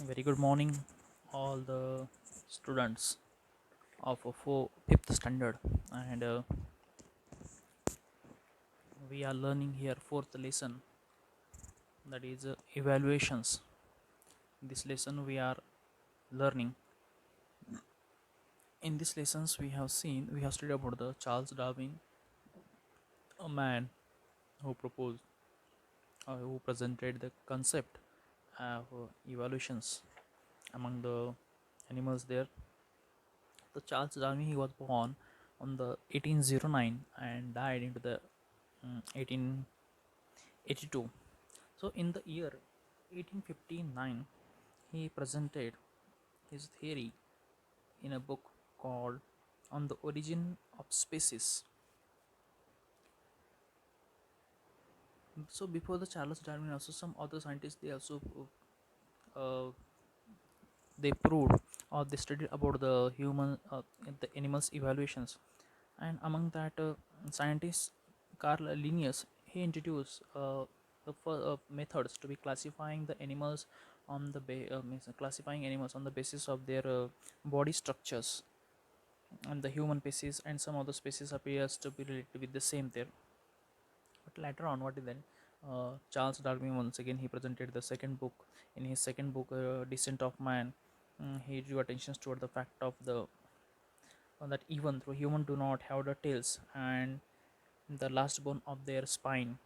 Very good morning, all the students of fifth standard, and we are learning here fourth lesson, that is evaluations. This lesson we are learning. In this lessons we have studied about the Charles Darwin, a man who proposed who presented the concept of evaluations among the animals there. The Charles Darwin, he was born on the 1809 and died into the 1882. So in the year 1859, he presented his theory in a book called On the Origin of Species. So before the Charles Darwin, also some other scientists, they also uh, they proved or they studied about the human the animals evaluations, and among that scientist Carl Linnaeus, he introduced methods to be classifying the animals on the means classifying animals on the basis of their body structures, and the human species and some other species appears to be related with the same there. But later on, what is then? Charles Darwin, once again, he presented the second book. In his second book, Descent of Man, he drew attention toward the fact of the that even though humans do not have the tails and the last bone of their spine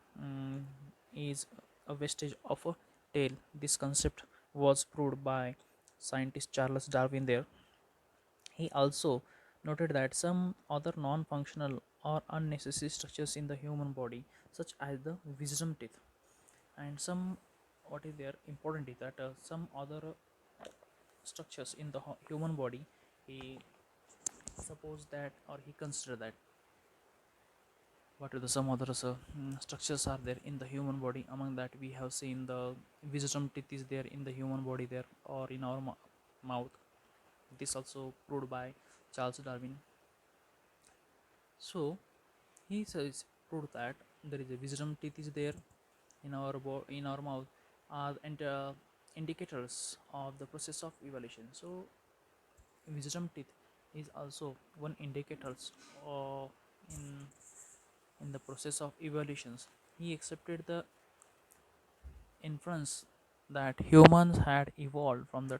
is a vestige of a tail. This concept was proved by scientist Charles Darwin there. He also noted that some other non-functional or unnecessary structures in the human body, such as the wisdom teeth, and some what is there important is that some other structures in the human body, he supposed that or he considered that what are the some other structures are there in the human body. Among that, we have seen the wisdom teeth is there in the human body there or in our mouth. This also proved by Charles Darwin. So he says proved that there is a wisdom teeth is there in our in our mouth are and indicators of the process of evolution. So wisdom teeth is also one indicators of in in the process of evolutions. He accepted the inference that humans had evolved from the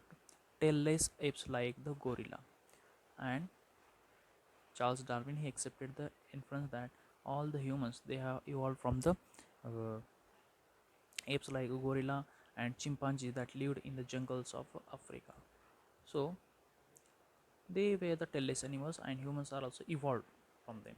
tailless apes like the gorilla, and Charles Darwin, he accepted the inference that all the humans they have evolved from the uh, apes like gorilla and chimpanzee that lived in the jungles of Africa. So they were the tailless animals, and humans are also evolved from them.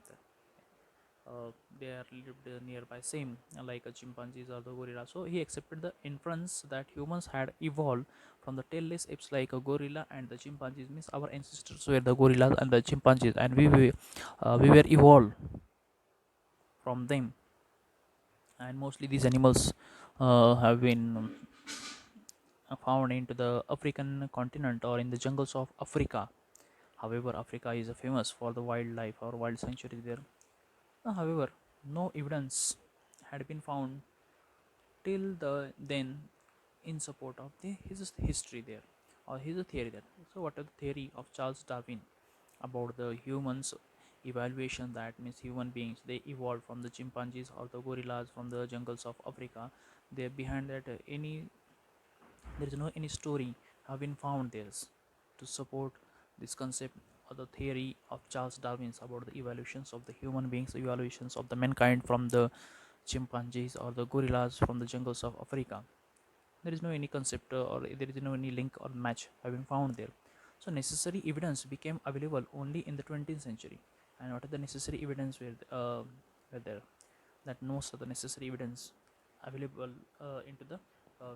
They are lived nearby same like a chimpanzees or the gorilla. So he accepted the inference that humans had evolved from the tailless apes like a gorilla and the chimpanzees, means our ancestors were the gorillas and the chimpanzees, and we were evolved from them. And mostly these animals have been found into the African continent or in the jungles of Africa. However, Africa is famous for the wildlife or wild sanctuaries there. However, no evidence had been found till then in support of his history there or his theory there. So what is the theory of Charles Darwin about the humans evaluation? That means human beings they evolved from the chimpanzees or the gorillas from the jungles of Africa. There behind that there is no any story have been found there to support this concept or the theory of Charles Darwin's about the evaluations of the human beings, evaluations of the mankind from the chimpanzees or the gorillas from the jungles of Africa. There is no any concept or there is no any link or match have been found there. So necessary evidence became available only in the 20th century. And what are the necessary evidence were there? That most of the necessary evidence available into the uh,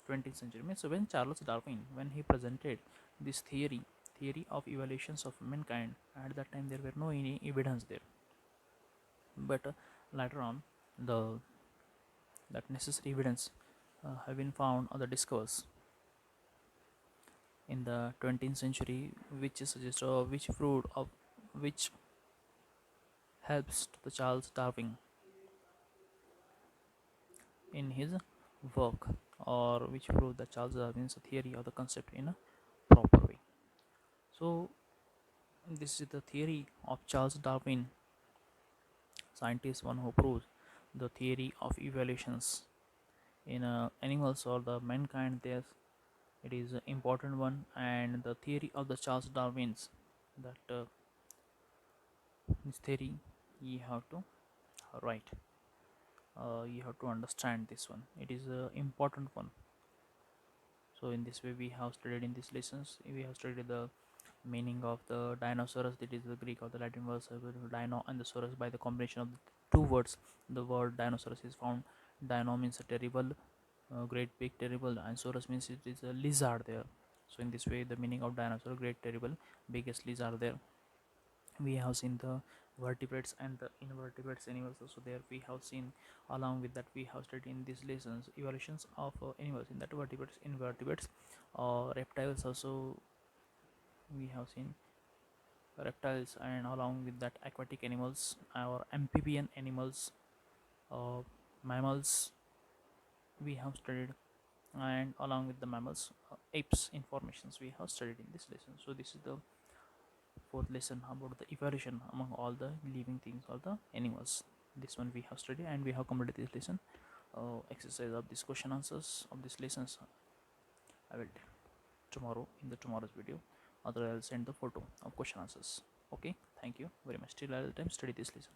20th century. Means so when Charles Darwin, when he presented this theory of evaluations of mankind, at that time there were no any evidence there. But later on, the that necessary evidence have been found or the discovers in the 20th century, which suggests which proved of which helps to the Charles Darwin in his work, or which prove the Charles Darwin's theory or the concept in a proper way. So this is the theory of Charles Darwin, scientist one who proves the theory of evolutions in animals or the mankind. There's it is an important one, and the theory of the Charles Darwin's that this theory you have to write. You have to understand this one. It is a important one. So in this way we have studied in these lessons. We have studied the meaning of the dinosaurs, that is the Greek or the Latin words dino and the saurus. By the combination of the two words, the word dinosaurs is found. Dino means a terrible, great, big, terrible, and saurus means it is a lizard there. So in this way the meaning of dinosaur, great, terrible, biggest lizard there. We have seen the vertebrates and the invertebrates animals also there. We have seen, along with that we have studied in these lessons evolutions of animals, in that vertebrates, invertebrates, reptiles also we have seen reptiles, and along with that aquatic animals or amphibian animals, uh, mammals we have studied, and along with the mammals, apes informations we have studied in this lesson. So this is the fourth lesson about the evolution among all the living things or the animals. This one we have studied, and we have completed this lesson. Exercise of this question answers of these lessons I will tomorrow in the tomorrow's video. Otherwise I'll send the photo of question answers. Okay, thank you very much. Till all the time study this lesson.